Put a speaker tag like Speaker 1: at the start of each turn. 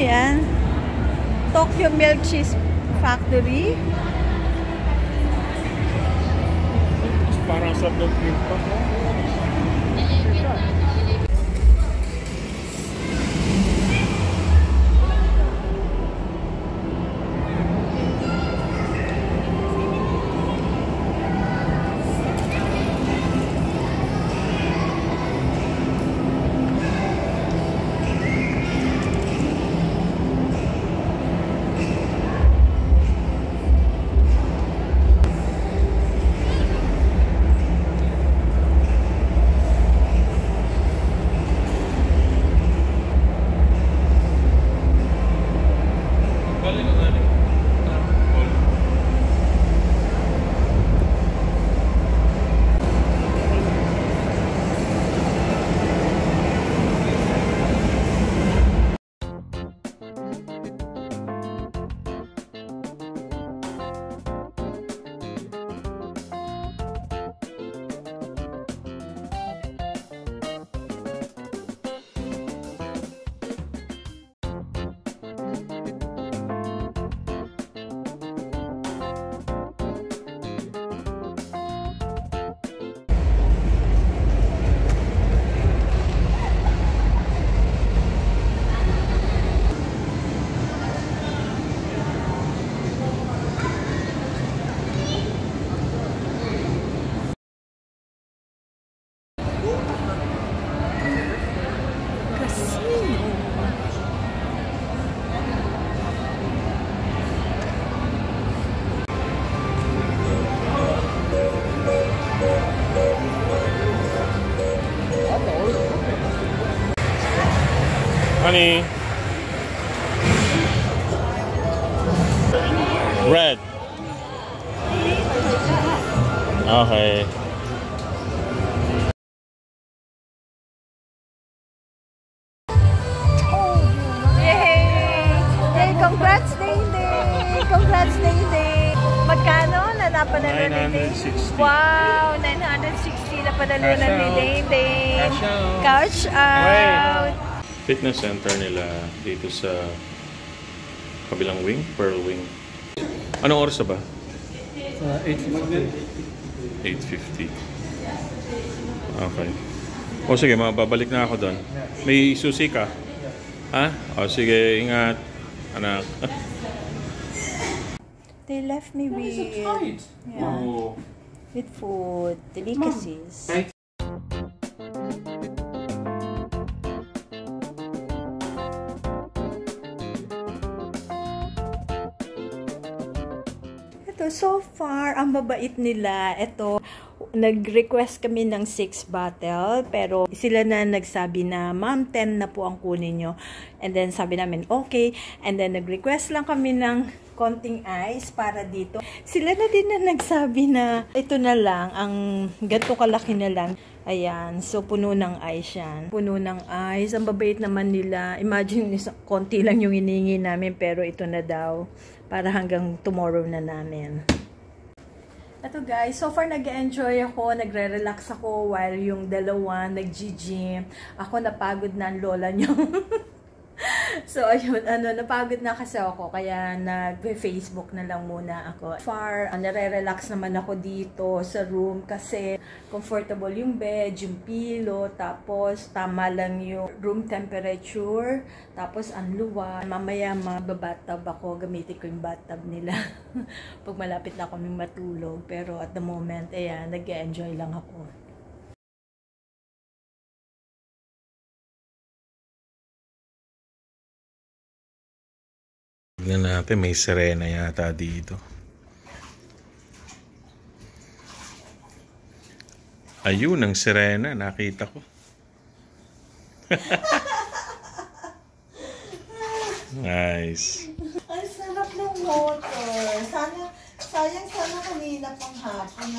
Speaker 1: yan? Tokyo Milk Cheese Factory.
Speaker 2: Parang sa milk cream pa. Honey. Red. Okay.
Speaker 1: Congrats, Ding! Congrats, Ding! Magkano? Napanalo ni Ding? Wow! 960 na panalo ni Ding! Cash out!
Speaker 2: Fitness center nila dito sa kabilang wing, Pearl Wing. Anong oras na ba? 8:50. 8:50. Okay. O sige, mababalik na ako doon. May susi ka? Ha? O sige, ingat. Anak.
Speaker 1: They left me with, with food, delicacies. Ito, so far, ang babait nila. Ito, nag-request kami ng 6 bottle, pero sila na nagsabi na, ma'am, 10 na po ang kunin nyo. And then, sabi namin, okay. And then, nag-request lang kami ng konting ice para dito. Sila na din na nagsabi na, ito na lang, ang gato kalaki na lang. Ayan, so puno ng ice yan. Puno ng ice. Ang babait naman nila. Imagine, konti lang yung hiningi namin, pero ito na daw. Para hanggang tomorrow na namin. Ito guys, so far nag-enjoy ako, nagre-relax ako while yung dalawa nag-gym. Ako napagod na ang lola nyo. So ayun, napagod na kasi ako, kaya nag-Facebook na lang muna ako. Far, nare-relax naman ako dito sa room kasi comfortable yung bed, yung pillow, tapos tama lang yung room temperature, tapos ang luwag. Mamaya magbabathtub ako, gamitin ko yung bathtub nila pag malapit na kami matulog. Pero at the moment, ayan, nag-enjoy lang ako.
Speaker 2: Tignan natin, may sirena yata dito. Ayun, ang sirena, nakita ko. Nice.
Speaker 1: Ang sarap ng water. Sayang sana kanina pang hapon,